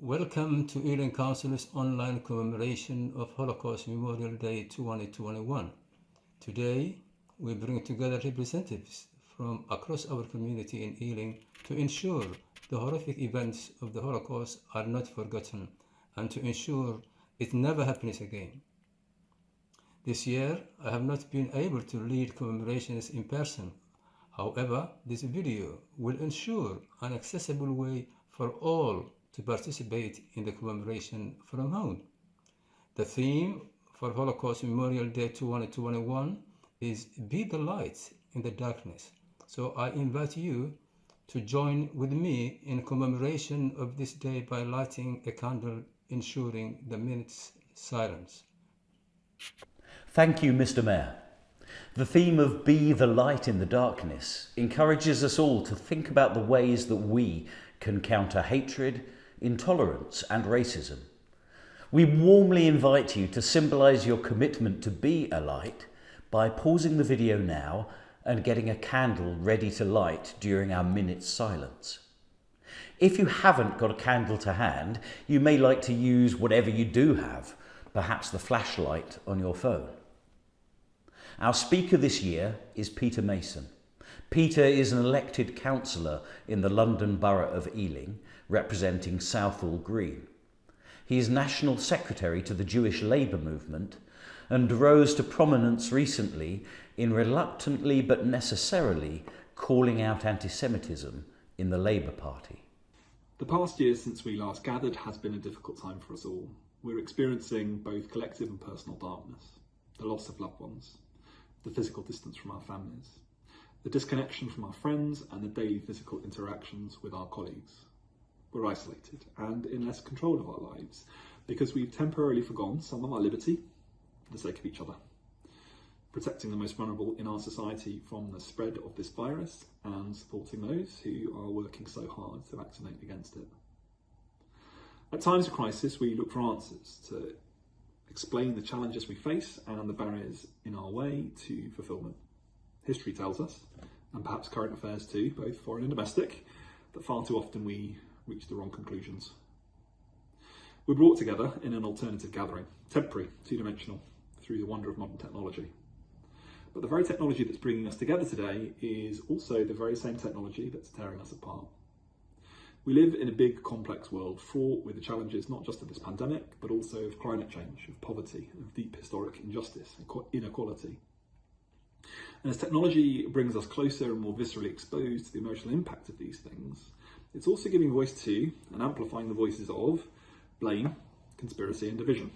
Welcome to Ealing Council's online commemoration of Holocaust Memorial Day 2021. Today, we bring together representatives from across our community in Ealing to ensure the horrific events of the Holocaust are not forgotten and to ensure it never happens again. This year, I have not been able to lead commemorations in person. However, this video will ensure an accessible way for all to participate in the commemoration from home. The theme for Holocaust Memorial Day 2021 is Be the Light in the Darkness. So I invite you to join with me in commemoration of this day by lighting a candle, ensuring the minute's silence. Thank you, Mr. Mayor. The theme of Be the Light in the Darkness encourages us all to think about the ways that we can counter hatred, intolerance and racism. We warmly invite you to symbolise your commitment to be a light by pausing the video now and getting a candle ready to light during our minute's silence. If you haven't got a candle to hand, you may like to use whatever you do have, perhaps the flashlight on your phone. Our speaker this year is Peter Mason. Peter is an elected councillor in the London Borough of Ealing, representing Southall Green. He is National Secretary to the Jewish Labour Movement and rose to prominence recently in reluctantly but necessarily calling out anti-Semitism in the Labour Party. The past year since we last gathered has been a difficult time for us all. We're experiencing both collective and personal darkness, the loss of loved ones, the physical distance from our families, the disconnection from our friends and the daily physical interactions with our colleagues. We're isolated and in less control of our lives because we've temporarily forgone some of our liberty for the sake of each other, protecting the most vulnerable in our society from the spread of this virus and supporting those who are working so hard to vaccinate against it. At times of crisis, we look for answers to explain the challenges we face and the barriers in our way to fulfilment. History tells us, and perhaps current affairs too, both foreign and domestic, that far too often we reach the wrong conclusions. We're brought together in an alternative gathering, temporary, two-dimensional, through the wonder of modern technology. But the very technology that's bringing us together today is also the very same technology that's tearing us apart. We live in a big, complex world fraught with the challenges not just of this pandemic, but also of climate change, of poverty, of deep historic injustice and inequality. And as technology brings us closer and more viscerally exposed to the emotional impact of these things, it's also giving voice to and amplifying the voices of blame, conspiracy and division.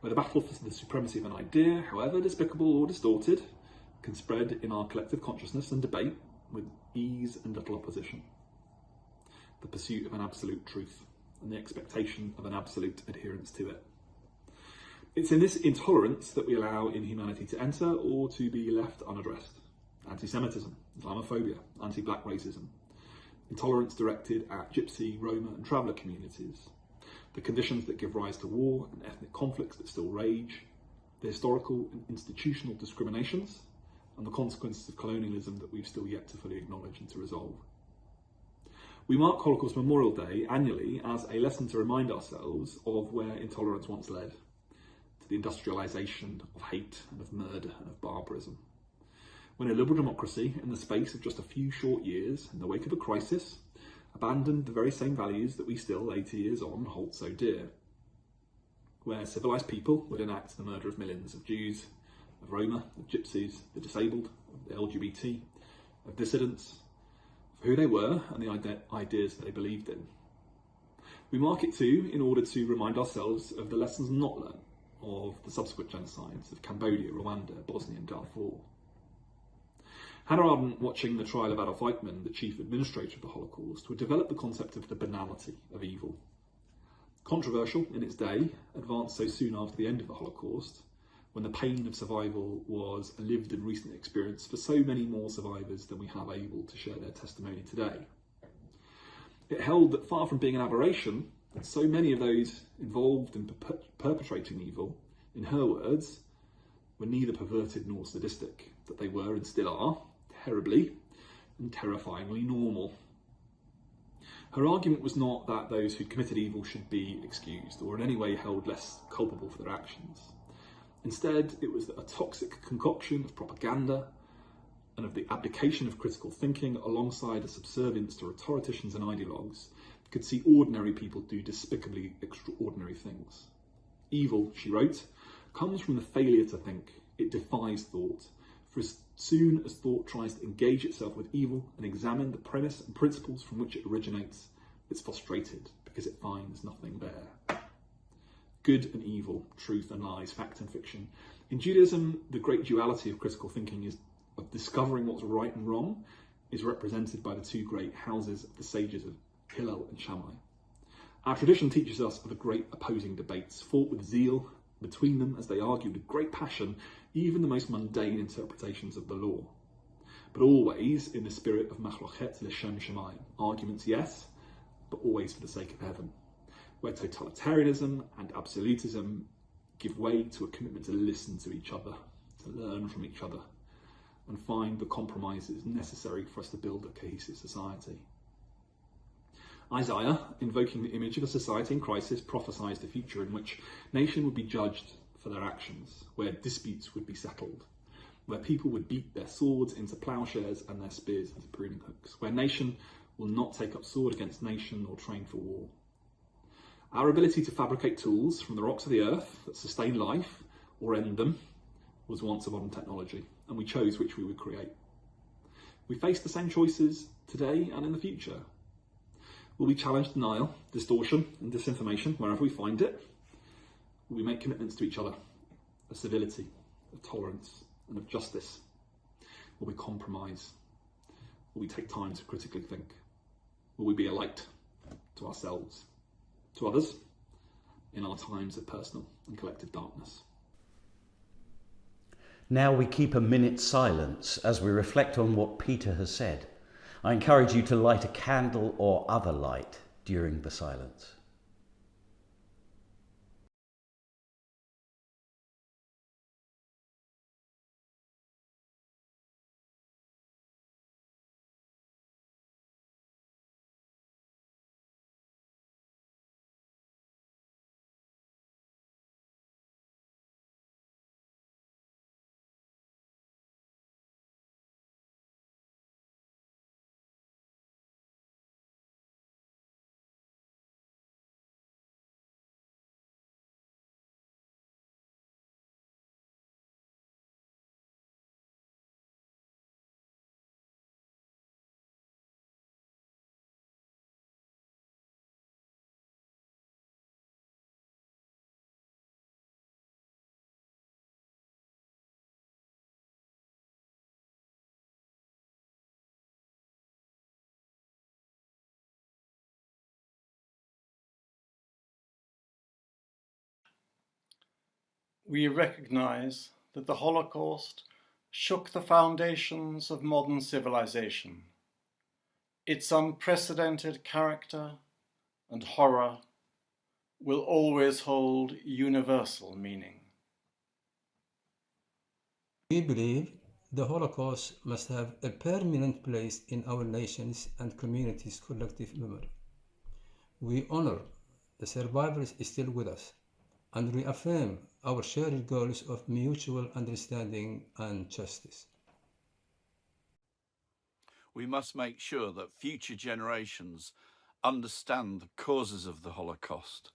Where the battle for the supremacy of an idea, however despicable or distorted, can spread in our collective consciousness and debate with ease and little opposition. The pursuit of an absolute truth and the expectation of an absolute adherence to it. It's in this intolerance that we allow inhumanity to enter or to be left unaddressed. Anti-Semitism, Islamophobia, anti-black racism, intolerance directed at Gypsy, Roma and traveller communities, the conditions that give rise to war and ethnic conflicts that still rage, the historical and institutional discriminations, and the consequences of colonialism that we've still yet to fully acknowledge and to resolve. We mark Holocaust Memorial Day annually as a lesson to remind ourselves of where intolerance once led, to the industrialisation of hate and of murder and of barbarism. When a liberal democracy, in the space of just a few short years, in the wake of a crisis, abandoned the very same values that we still, 80 years on, hold so dear. Where civilised people would enact the murder of millions of Jews, of Roma, of Gypsies, the disabled, of the LGBT, of dissidents, of who they were and the ideas that they believed in. We mark it too in order to remind ourselves of the lessons not learned of the subsequent genocides of Cambodia, Rwanda, Bosnia and Darfur. Hannah Arendt, watching the trial of Adolf Eichmann, the chief administrator of the Holocaust, would develop the concept of the banality of evil. Controversial in its day, advanced so soon after the end of the Holocaust, when the pain of survival was a lived and recent experience for so many more survivors than we have able to share their testimony today. It held that far from being an aberration, that so many of those involved in perpetrating evil, in her words, were neither perverted nor sadistic, that they were and still are, terribly and terrifyingly normal. Her argument was not that those who committed evil should be excused or in any way held less culpable for their actions. Instead, it was that a toxic concoction of propaganda and of the abdication of critical thinking alongside a subservience to rhetoricians and ideologues could see ordinary people do despicably extraordinary things. Evil, she wrote, comes from the failure to think. It defies thought. For as soon as thought tries to engage itself with evil and examine the premise and principles from which it originates, it's frustrated because it finds nothing there. Good and evil, truth and lies, fact and fiction. In Judaism, the great duality of critical thinking is of discovering what's right and wrong is represented by the two great houses of the sages of Hillel and Shammai. Our tradition teaches us of the great opposing debates, fought with zeal between them as they argued with great passion, even the most mundane interpretations of the law. But always in the spirit of machlochet l'shem shamayim, arguments yes, but always for the sake of heaven, where totalitarianism and absolutism give way to a commitment to listen to each other, to learn from each other, and find the compromises necessary for us to build a cohesive society. Isaiah, invoking the image of a society in crisis, prophesies the future in which nation would be judged for their actions, where disputes would be settled, where people would beat their swords into plowshares and their spears into pruning hooks, where nation will not take up sword against nation or train for war. Our ability to fabricate tools from the rocks of the earth that sustain life or end them was once a modern technology, and we chose which we would create. We face the same choices today and in the future. Will we challenge denial, distortion and disinformation wherever we find it? Will we make commitments to each other of civility, of tolerance and of justice? Will we compromise? Will we take time to critically think? Will we be a light to ourselves, to others, in our times of personal and collective darkness? Now we keep a minute's silence as we reflect on what Peter has said. I encourage you to light a candle or other light during the silence. We recognise that the Holocaust shook the foundations of modern civilization. Its unprecedented character and horror will always hold universal meaning. We believe the Holocaust must have a permanent place in our nation's and communities' collective memory. We honor the survivors still with us and reaffirm our shared goals of mutual understanding and justice. We must make sure that future generations understand the causes of the Holocaust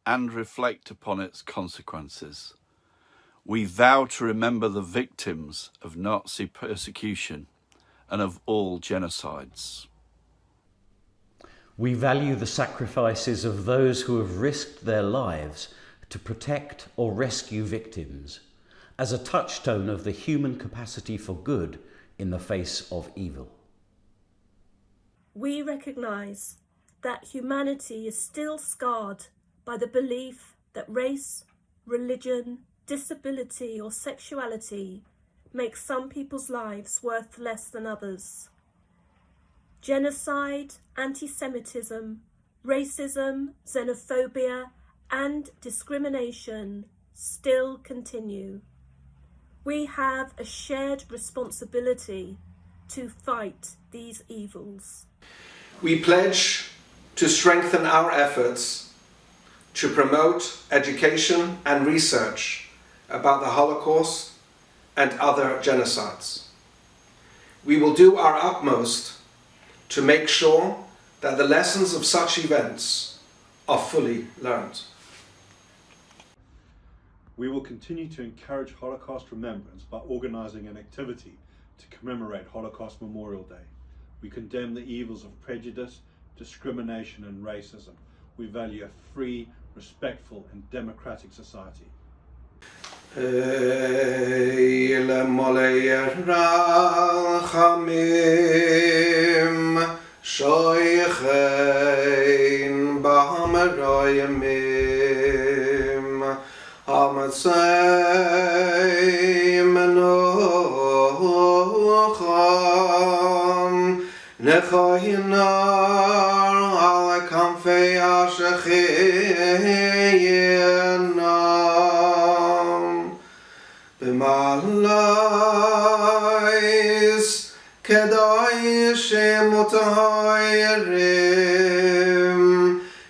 and reflect upon its consequences. We vow to remember the victims of Nazi persecution and of all genocides. We value the sacrifices of those who have risked their lives to protect or rescue victims as a touchstone of the human capacity for good in the face of evil. We recognise that humanity is still scarred by the belief that race, religion, disability or sexuality makes some people's lives worth less than others. Genocide, anti-Semitism, racism, xenophobia and discrimination still continue. We have a shared responsibility to fight these evils. We pledge to strengthen our efforts to promote education and research about the Holocaust and other genocides. We will do our utmost to make sure that the lessons of such events are fully learned. We will continue to encourage Holocaust remembrance by organising an activity to commemorate Holocaust Memorial Day. We condemn the evils of prejudice, discrimination and racism. We value a free, respectful and democratic society. B'malais kedoshim utayrim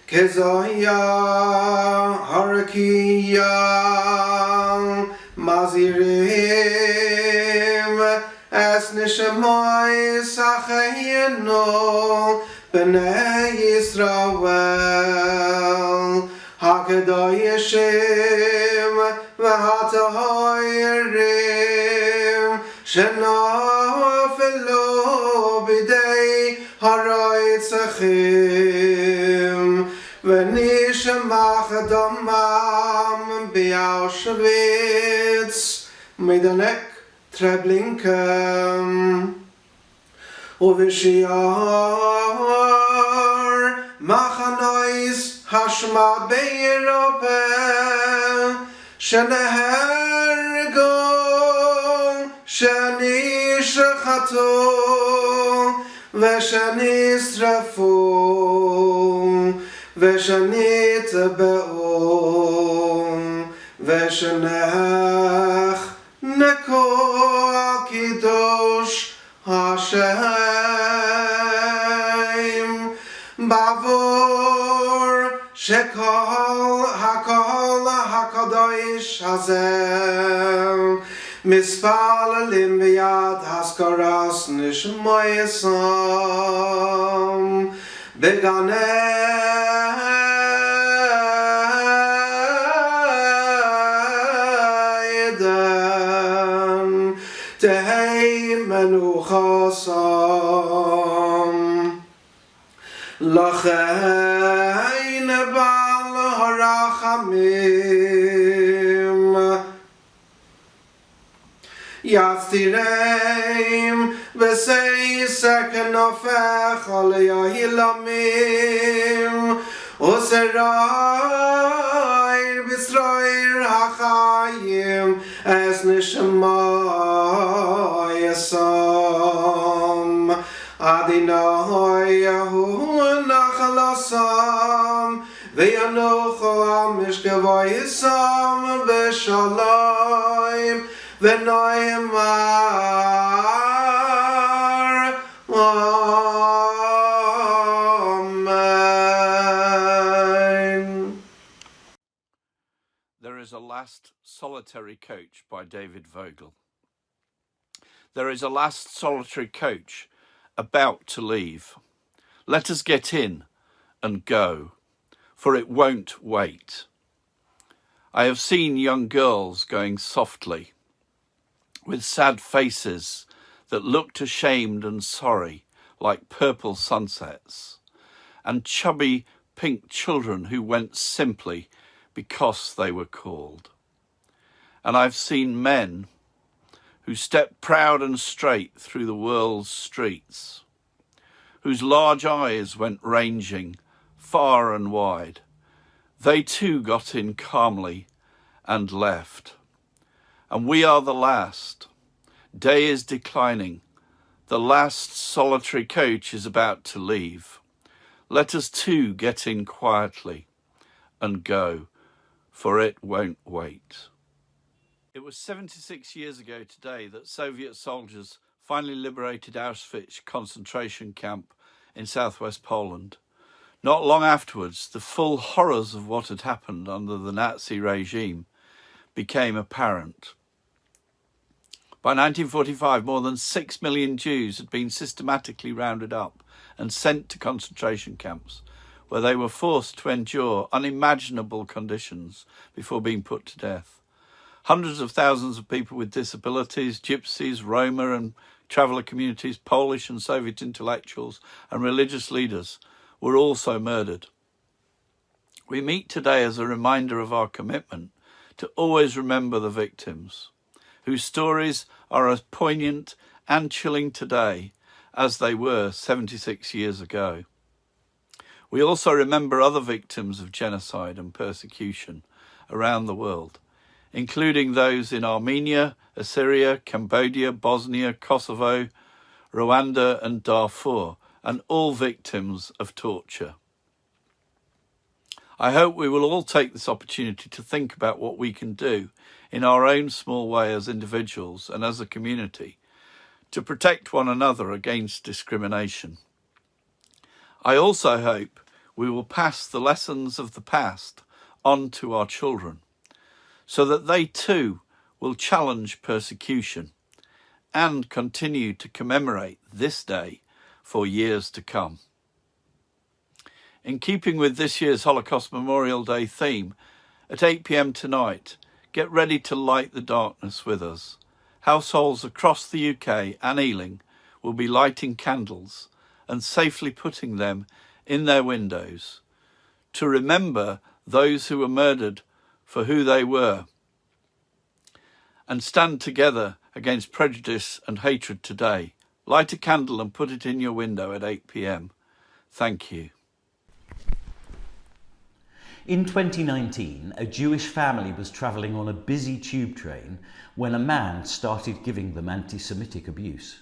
kezoya harakiya mazirim es nishamai sachayinu b'nei Yisrael HaKadoshim v'hatahoirim shenafelu b'dei haraitzachim v'nishamach damam b'Auschwitz Meidanek Treblinka uv'shiar machanois hashmad b'Europe shenehergo shenishchatu v'shenisrafu v'shenitbeu v'shenech neko kiddush Hashem bavor shekol hakol hakadosh hazem mispalalim b'yad haskaras nishmoyesam beganeidan tehei menuchasam Lachein bal harachamim Yatzirem v'sei sekenofech alayahilamim Oserair b'Yisrael hachayim es neshama yasam Adonai Yahu nachalasam ve'anocho amishkevayisam v'shalayim v'noimar Amen. There is a last solitary coach by David Vogel. There is a last solitary coach about to leave. Let us get in and go, for it won't wait. I have seen young girls going softly, with sad faces that looked ashamed and sorry like purple sunsets, and chubby pink children who went simply because they were called. And I've seen men who stepped proud and straight through the world's streets, whose large eyes went ranging far and wide. They too got in calmly and left. And we are the last. Day is declining. The last solitary coach is about to leave. Let us too get in quietly and go, for it won't wait. It was 76 years ago today that Soviet soldiers finally liberated Auschwitz concentration camp in southwest Poland. Not long afterwards, the full horrors of what had happened under the Nazi regime became apparent. By 1945, more than 6 million Jews had been systematically rounded up and sent to concentration camps, where they were forced to endure unimaginable conditions before being put to death. Hundreds of thousands of people with disabilities, gypsies, Roma and traveller communities, Polish and Soviet intellectuals and religious leaders were also murdered. We meet today as a reminder of our commitment to always remember the victims, whose stories are as poignant and chilling today as they were 76 years ago. We also remember other victims of genocide and persecution around the world, including those in Armenia, Assyria, Cambodia, Bosnia, Kosovo, Rwanda and Darfur, and all victims of torture. I hope we will all take this opportunity to think about what we can do in our own small way as individuals and as a community to protect one another against discrimination. I also hope we will pass the lessons of the past on to our children so that they too will challenge persecution and continue to commemorate this day for years to come. In keeping with this year's Holocaust Memorial Day theme, at 8 p.m. tonight, get ready to light the darkness with us. Households across the UK and Ealing will be lighting candles and safely putting them in their windows to remember those who were murdered for who they were and stand together against prejudice and hatred today. Light a candle and put it in your window at 8 p.m. Thank you. In 2019, a Jewish family was travelling on a busy tube train when a man started giving them anti-Semitic abuse,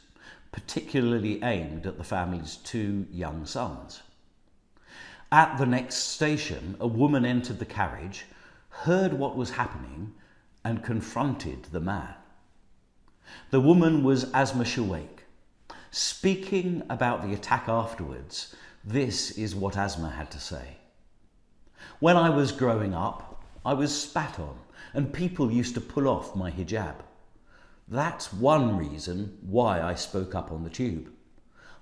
particularly aimed at the family's 2 young sons. At the next station, a woman entered the carriage, heard what was happening, and confronted the man. The woman was Asma Shaweik. Speaking about the attack afterwards, this is what Asma had to say. When I was growing up, I was spat on and people used to pull off my hijab. That's one reason why I spoke up on the tube.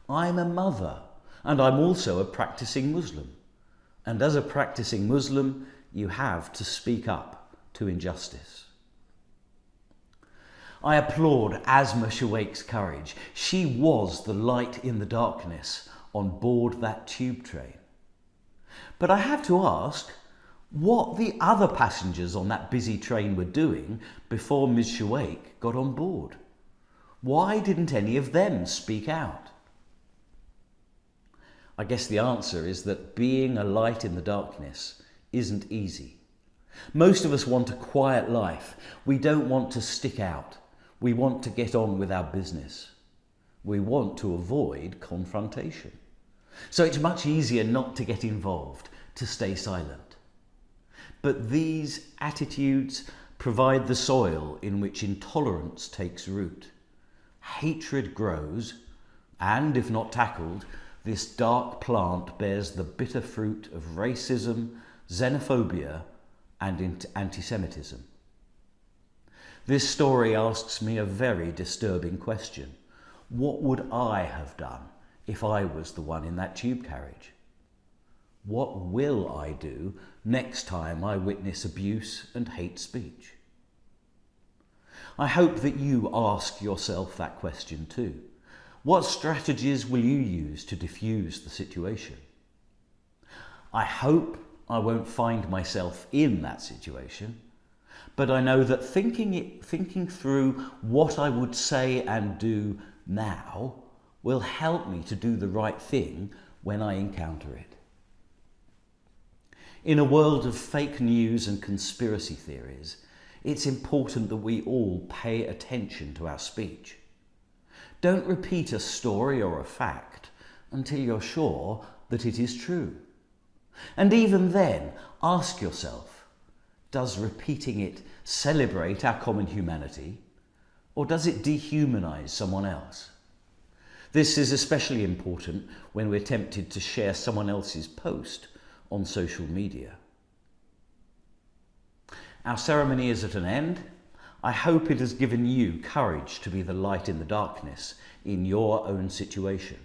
I'm a mother and I'm also a practicing Muslim. And as a practicing Muslim, you have to speak up to injustice. I applaud Asma Shaweik's courage. She was the light in the darkness on board that tube train. But I have to ask what the other passengers on that busy train were doing before Ms. Shaweik got on board. Why didn't any of them speak out? I guess the answer is that being a light in the darkness isn't easy. Most of us want a quiet life. We don't want to stick out. We want to get on with our business. We want to avoid confrontation. So it's much easier not to get involved, to stay silent. But these attitudes provide the soil in which intolerance takes root. Hatred grows, and if not tackled, this dark plant bears the bitter fruit of racism, xenophobia, and anti-Semitism. This story asks me a very disturbing question. What would I have done if I was the one in that tube carriage? What will I do next time I witness abuse and hate speech? I hope that you ask yourself that question too. What strategies will you use to diffuse the situation? I hope I won't find myself in that situation, but I know that thinking through what I would say and do now will help me to do the right thing when I encounter it. In a world of fake news and conspiracy theories, it's important that we all pay attention to our speech. Don't repeat a story or a fact until you're sure that it is true. And even then, ask yourself, does repeating it celebrate our common humanity, or does it dehumanize someone else? This is especially important when we're tempted to share someone else's post on social media. Our ceremony is at an end. I hope it has given you courage to be the light in the darkness in your own situation.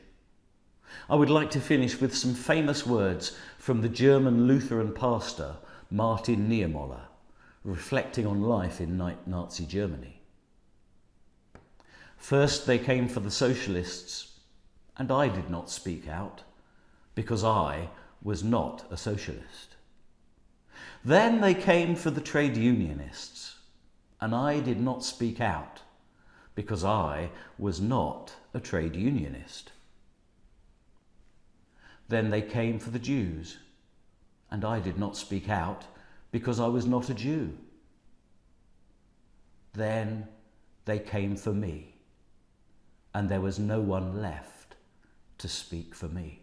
I would like to finish with some famous words from the German Lutheran pastor Martin Niemöller, reflecting on life in Nazi Germany. First they came for the socialists, and I did not speak out, because I was not a socialist. Then they came for the trade unionists, and I did not speak out, because I was not a trade unionist. Then they came for the Jews, and I did not speak out, because I was not a Jew. Then they came for me, and there was no one left to speak for me.